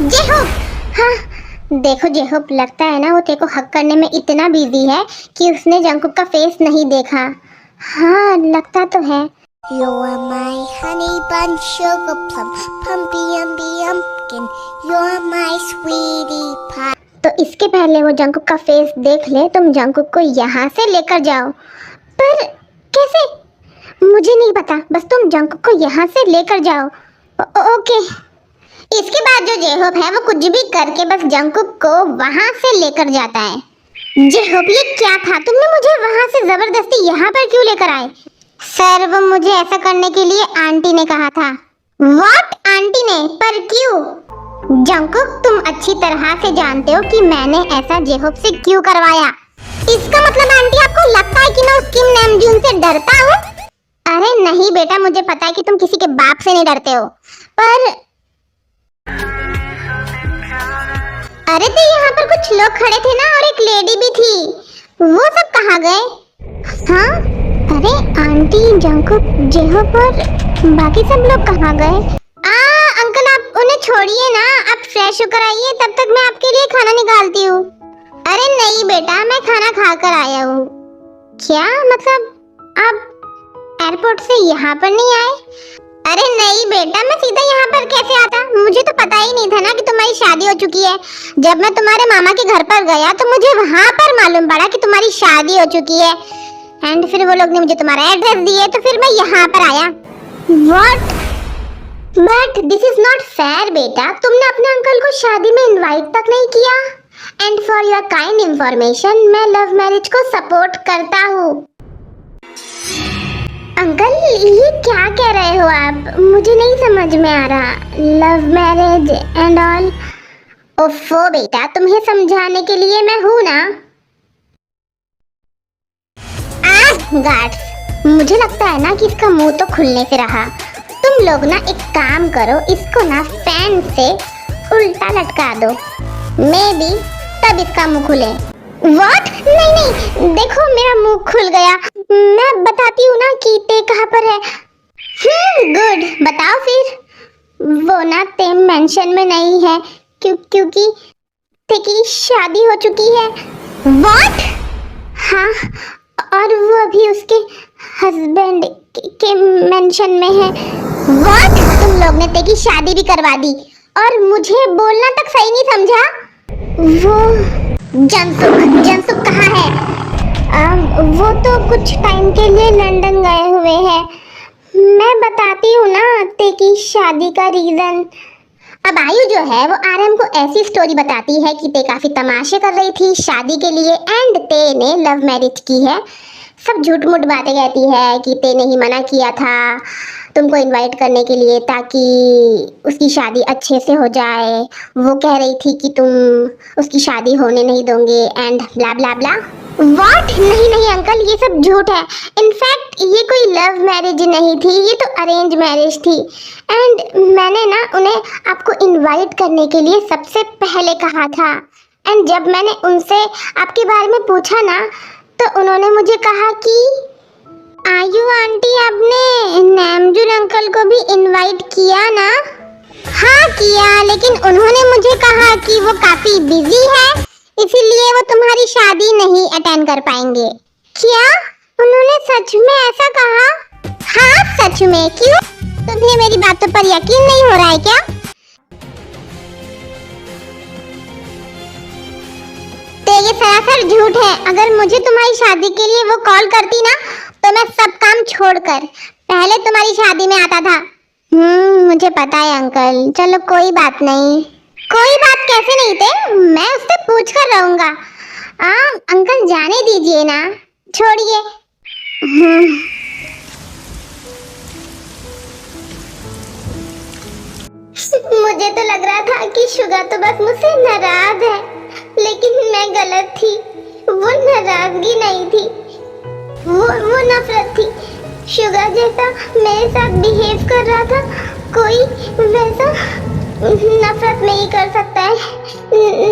जेहोप। हाँ देखो जेहोप, लगता है ना वो तेरे को हक करने में इतना बिजी है कि उसने जंकुक का फेस नहीं देखा। हाँ लगता तो है। You are my honey bun, sugar plum, pumpy umby umpkin. You are my sweetie pie. तो इसके पहले वो जंकुक का फेस देख ले, तुम जंकुक को यहाँ से लेकर जाओ। पर कैसे? मुझे नहीं पता, बस तुम जंकुक को यहाँ से लेकर जाओ। ओके। इसके बाद जो जेहोप है वो कुछ भी करके बस जंकुक को वहाँ से लेकर जाता है। जेहोप ये क्या था? तुमने मुझे वहाँ से जबरदस्ती यहाँ पर क्यों लेकर आए? सर वो मुझे ऐसा करने के लिए आंटी ने कहा था। व्हाट? आंटी ने? पर क्यों? जंकुक तुम अच्छी तरह से जानते हो कि मैंने ऐसा जेहोप से क्यों करवाया। इसका मतलब आंटी आपको लगता है कि मैं उस किम नामजून से डरता हूँ? अरे नहीं बेटा, मुझे पता है कि तुम किसी के बाप से नहीं डरते हो, पर अरे तो यहाँ पर कुछ लोग खड़े थे ना, और एक लेडी भी थी, वो सब कहाँ गए? हाँ अरे आंटी, जंकुक, जेहोप और बाकी सब लोग कहाँ गए? अंकल आप उन्हें छोड़िए ना, आप फ्रेश होकर आइए, तब तक मैं आपके लिए खाना निकालती हूँ। अरे नहीं बेटा, मैं खाना खाकर आया हूँ। क्या मतलब आप एयरपोर्ट से यहाँ पर नहीं आए? अरे नहीं बेटा, मैं सीधा यहाँ पर कैसे आता? मुझे तो पता ही नहीं था ना कि तुम्हारी शादी हो चुकी है। जब मैं तुम्हारे मामा के घर पर गया तो मुझे वहाँ पर मालूम पड़ा कि तुम्हारी शादी हो चुकी है, एंड फिर वो लोग ने मुझे तुम्हारा एड्रेस दिए, तो फिर मैं यहाँ पर आया। What? But this is not fair बेटा, तुमने अपने अंकल को शादी में इनवाइट तक नहीं किया। And for your kind information, मैं लव मैरिज को सपोर्ट करता हूँ। अंकल ये क्या कह रहे हो आप? मुझे नहीं समझ में आ रहा। Love marriage and all. ओफो बेटा, तुम्हें समझाने के लिए मैं हूँ ना। गार्ड्स, मुझे लगता है ना कि इसका मुंह तो खुलने से रहा। तुम लोग ना एक काम करो, इसको ना फैन से उल्टा लटका दो, मे बी तब इसका मुंह खुले। व्हाट? नहीं नहीं, देखो मेरा मुंह खुल गया। मैं बताती हूँ ना कि ते कहाँ पर है। गुड, बताओ फिर। वो ना ते मेंशन में नहीं है क्योंकि ते की शादी हो चुकी है। व्हाट? हाँ, और वो अभी उसके हस्बैंड के मेंशन में है। व्हाट? तुम लोग ने ते की शादी भी करवा दी और मुझे बोलना तक सही नहीं समझा। वो जंसुक कहाँ है? वो तो कुछ टाइम के लिए लंदन गए हुए हैं। मैं बताती हूँ ना ते की शादी का रीजन। अब आयु जो है वो आरएम को ऐसी स्टोरी बताती है कि ते काफी तमाशे कर रही थी शादी के लिए, एंड ते ने लव मैरिज की है। सब झूठ मूठ बातें कहती है कि ते ने ही मना किया था तुमको इनवाइट करने के लिए ताकि उसकी शादी अच्छे से हो जाए। वो कह रही थी कि तुम उसकी शादी होने नहीं दोगे and blah blah blah. What? नहीं नहीं अंकल, ये सब झूठ है। इनफैक्ट ये कोई लव मैरिज नहीं थी, ये तो अरेंज मैरिज थी। एंड मैंने ना उन्हें आपको इनवाइट करने के लिए सबसे पहले कहा था, एंड जब मैंने उनसे आपके बारे में पूछा ना तो उन्होंने मुझे कहा कि आयु आंटी आपने नामजून अंकल को भी इनवाइट किया ना? हाँ किया, लेकिन उन्होंने मुझे कहा कि वो काफी बिजी है, इसीलिए वो तुम्हारी शादी नहीं अटेंड कर पाएंगे। क्या उन्होंने सच में ऐसा कहा? हाँ सच में। क्यों, तुम्हें मेरी बातों पर यकीन नहीं हो रहा है क्या? तो ये सरासर झूठ है। अगर मुझे तुम्हारी शादी के लिए वो कॉल करती ना तो मैं सब काम छोड़कर पहले तुम्हारी शादी में आता था। मुझे पता है अंकल, चलो कोई बात नहीं। कोई बात कैसे नहीं थे, मैं उससे पूछ कर रहूंगा। अंकल जाने दीजिए ना, छोड़िए। मुझे तो लग रहा था कि शुगा तो बस मुझसे नाराज है, लेकिन मैं गलत थी। वो नाराजगी नहीं थी, वो नफरत थी। शुगा जैसा मेरे साथ बिहेव कर रहा था, कोई वैसा नफरत में ही कर सकता है,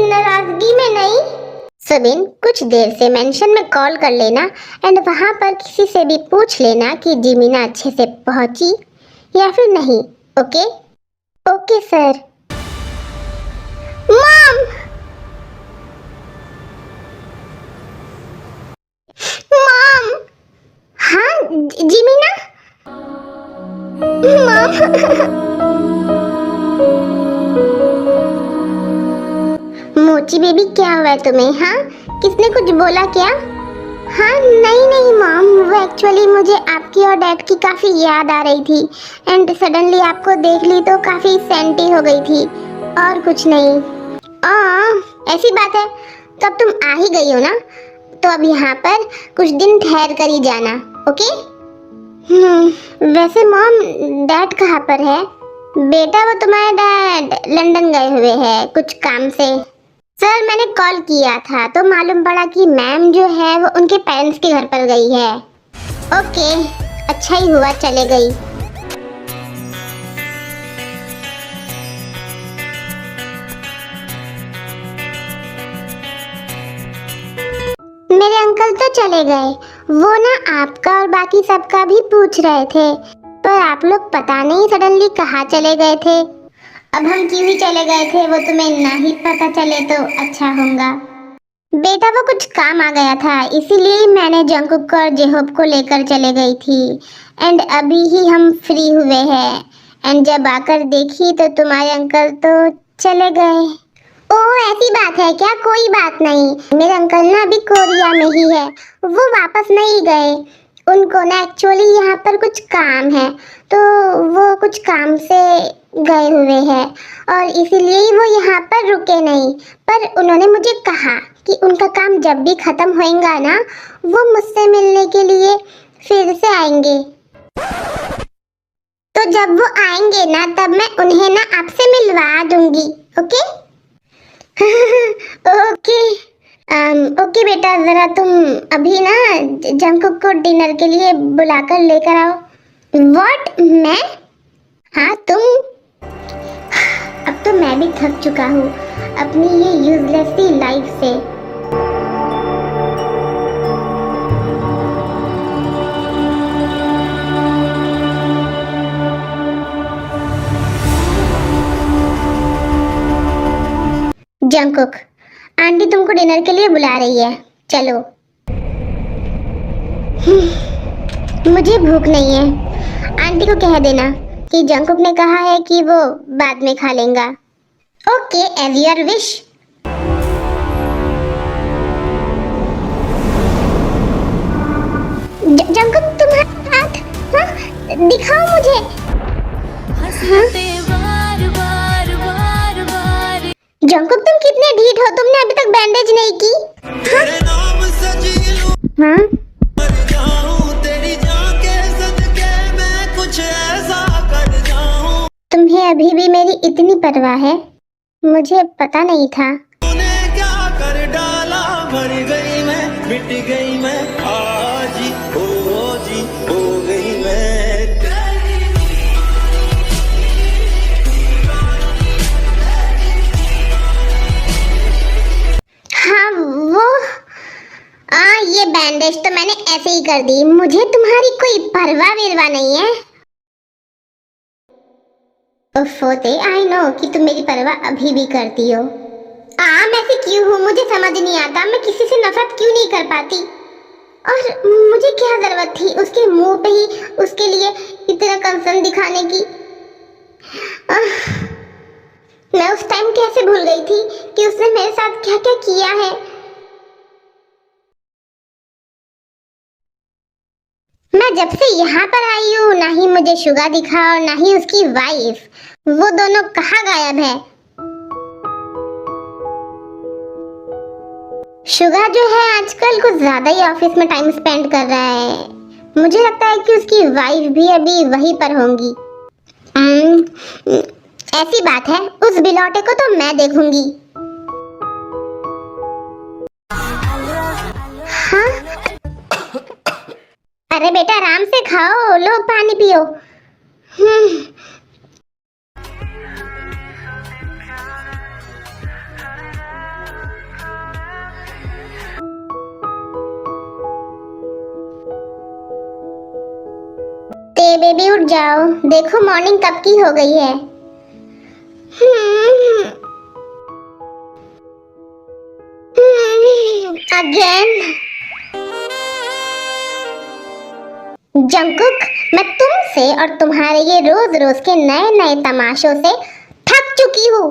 नाराजगी में नहीं। सुबिन, कुछ देर से मेंशन में कॉल कर लेना एंड वहाँ पर किसी से भी पूछ लेना कि जिमीना अच्छे से पहुँची या फिर नहीं। ओके? Okay sir. मॉम। हाँ जी मीना। मॉम। मोची बेबी क्या हुआ है तुम्हें? हाँ किसने कुछ बोला क्या? हाँ नहीं नहीं मॉम, वो एक्चुअली मुझे आपकी और डैड की काफ़ी याद आ रही थी एंड सडनली आपको देख ली तो काफ़ी सेंटी हो गई थी, और कुछ नहीं। ऐसी बात है, तो अब तुम आ ही गई हो ना, तो अब यहाँ पर कुछ दिन ठहर कर ही जाना, ओके? वैसे मॉम डैड कहाँ पर है? बेटा वो तुम्हारे डैड लंदन गए हुए हैं कुछ काम से। सर मैंने कॉल किया था तो मालूम पड़ा कि मैम जो है वो उनके पेरेंट्स के घर पर गई है। ओके, अच्छा ही हुआ चले गई। मेरे अंकल तो चले गए, वो ना आपका और बाकी सबका भी पूछ रहे थे, पर आप लोग पता नहीं सडनली कहाँ चले गए थे। अब हम क्यों ही चले गए थे वो तुम्हें ना ही पता चले तो अच्छा होगा। बेटा वो कुछ काम आ गया था, इसीलिए मैंने जंकुक और जेहोब को लेकर चले गई थी एंड अभी ही हम फ्री हुए हैं एंड जब आकर देखी तो तुम्हारे अंकल तो चले गए। ओह ऐसी बात है क्या? कोई बात नहीं, मेरे अंकल ना अभी कोरिया में ही है, वो वापस नहीं गए। उनको ना एक्चुअली यहाँ पर कुछ काम है, तो वो कुछ काम से गए हुए हैं और इसीलिए वो यहाँ पर रुके नहीं, पर उन्होंने मुझे कहा कि उनका काम जब भी खत्म होएगा ना वो मुझसे मिलने के लिए फिर से आएंगे। तो जब वो आएंगे ना तब मैं उन्हें ना आपसे मिलवा दूंगी, ओके? ओके। ओके बेटा, जरा तुम अभी ना जंकुक को डिनर के लिए बुलाकर लेकर आओ। व्हाट? मैं? हाँ तुम। अब तो मैं भी थक चुका हूँ अपनी ये यूजलेस सी लाइफ से। जंकुक, आंटी तुमको डिनर के लिए बुला रही है, चलो। मुझे भूख नहीं है, आंटी को कह देना कि जंकुक ने कहा है कि वो बाद में खा लेगा। Okay, as your wish. Jungkook तुम्हारा हाथ, हाँ दिखाओ मुझे। जंकुक तुम कितने ढीठ हो, तुमने अभी तक बैंडेज नहीं की। हाँ? तुम्हें अभी भी मेरी इतनी परवाह है, मुझे पता नहीं था। क्या कर डाला, मर गई मैं, मिट गई मैं, आज ही हो गई मैं। हाँ वो ये बैंडेज तो मैंने ऐसे ही कर दी, मुझे तुम्हारी कोई परवाह विरवा नहीं है। फोते आई नो कि तुम मेरी परवाह अभी भी करती हो। मैं ऐसी क्यों हूँ मुझे समझ नहीं आता, मैं किसी से नफरत क्यों नहीं कर पाती, और मुझे क्या जरूरत थी उसके मुंह पे ही उसके लिए इतना कंसर्न दिखाने की। मैं उस टाइम कैसे भूल गई थी कि उसने मेरे साथ क्या क्या किया है। मैं जब से यहाँ पर आई हूँ ना ही मुझे शुगा दिखा और ना ही उसकी वाइफ, वो दोनों कहाँ गायब है। शुगा जो है आजकल कुछ ज्यादा ही ऑफिस में टाइम स्पेंड कर रहा है, मुझे लगता है कि उसकी वाइफ भी अभी वहीं पर होंगी। ऐसी बात है, उस बिलौटे को तो मैं देखूंगी। हाँ? अरे बेटा आराम से खाओ, लो पानी पियो। बेबी उठ जाओ, देखो मॉर्निंग कब की हो गई है। अगेन जंकुक, मैं तुमसे और तुम्हारे ये रोज रोज के नए नए तमाशों से थक चुकी हूँ।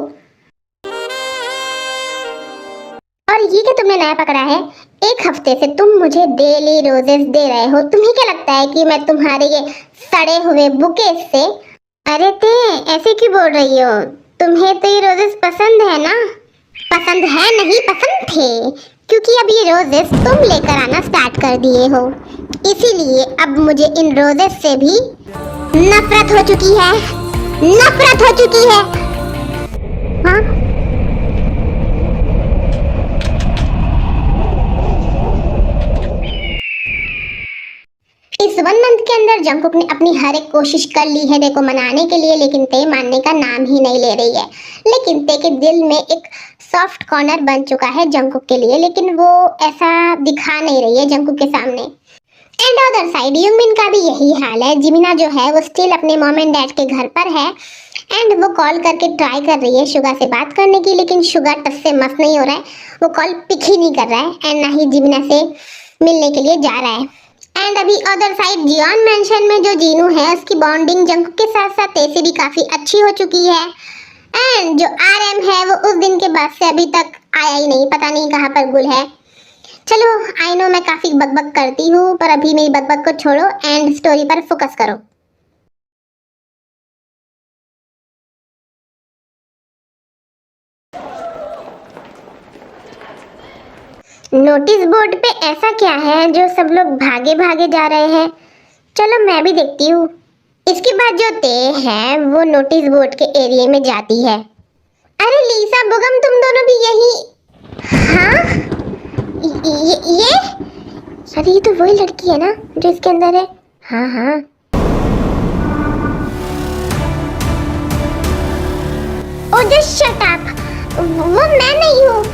और ये क्या तुमने नया पकड़ा है? एक हफ्ते से तुम मुझे डेली रोजेस दे रहे हो। तुम्हें क्या लगता है कि मैं तुम्हारे ये सड़े हुए बुके से? अरे ते ऐसे क्यों बोल रही हो? तुम्हें तो ये रोजेस पसंद है ना? पसंद है नहीं, पसंद थे, क्योंकि अब ये रोजेस तुम लेकर आना स्टार्ट कर दिए हो। इसीलिए अब मुझे इन रोजेस से भी नफरत हो चुकी है। नफरत हो चुकी है। हाँ, इस 1 मंथ के अंदर जंकुक ने अपनी हर एक कोशिश कर ली है देखो मनाने के लिए, लेकिन ते मानने का नाम ही नहीं ले रही है। लेकिन ते के दिल में एक सॉफ्ट कॉर्नर बन चुका है जंकुक के लिए, लेकिन वो ऐसा दिखा नहीं रही है जंकुक के सामने। एंड अदर साइड यूमिन का भी यही हाल है। जिमिना जो है वो स्टिल अपने मॉम एंड डैड के घर पर है एंड वो कॉल करके ट्राई कर रही है शुगा से बात करने की, लेकिन शुगा टस से मस नहीं हो रहा है। वो कॉल पिक ही नहीं कर रहा है एंड ना ही जिमिना से मिलने के लिए जा रहा है। एंड अभी अदर साइड जियोन मेंशन में जो जीनू है उसकी बॉन्डिंग जंकुक के साथ साथ ते से भी काफी अच्छी हो चुकी है। एंड जो आरएम है वो उस दिन के बाद से अभी तक आया ही नहीं, पता नहीं कहाँ पर गुल है। चलो आई नो मैं काफी बकबक करती हूँ, पर अभी मेरी बकबक को छोड़ो एंड स्टोरी पर फोकस करो। नोटिस बोर्ड पे ऐसा क्या है जो सब लोग भागे भागे जा रहे हैं? चलो मैं भी देखती हूँ। इसके बाद जो ते है वो नोटिस बोर्ड के एरिया में जाती है। अरे लीसा बुगम, तुम दोनों भी यही? हाँ, ये अरे ये तो वही लड़की है ना जो इसके अंदर है। हाँ हाँ, ओ जस्ट शट अप, वो मैं नहीं हूँ।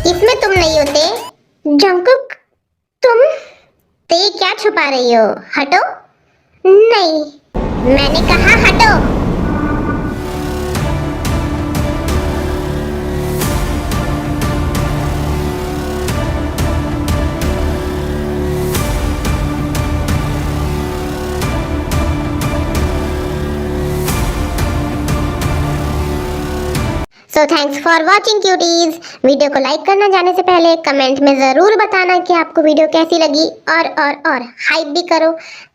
इसमें तुम नहीं होते जंकुक। तुम ते क्या छुपा रही हो? हटो। नहीं, मैंने कहा हटो। So thanks for watching cuties. Video को लाइक करना जाने से पहले कमेंट में ज़रूर बताना कि आपको वीडियो कैसी लगी और हाइप भी करो।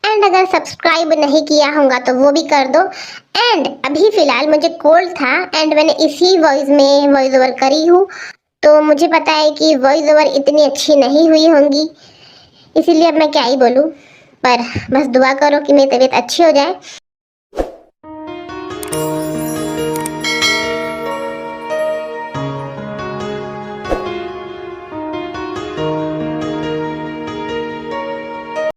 एंड अगर सब्सक्राइब नहीं किया होगा तो वो भी कर दो। एंड अभी फ़िलहाल मुझे कोल्ड था एंड मैंने इसी वॉइस में वॉइस ओवर करी हूँ, तो मुझे पता है कि वॉइस ओवर इतनी अच्छी नहीं हुई होंगी, इसीलिए अब मैं क्या ही बोलूँ। पर बस दुआ करो कि मेरी तबीयत अच्छी हो जाए।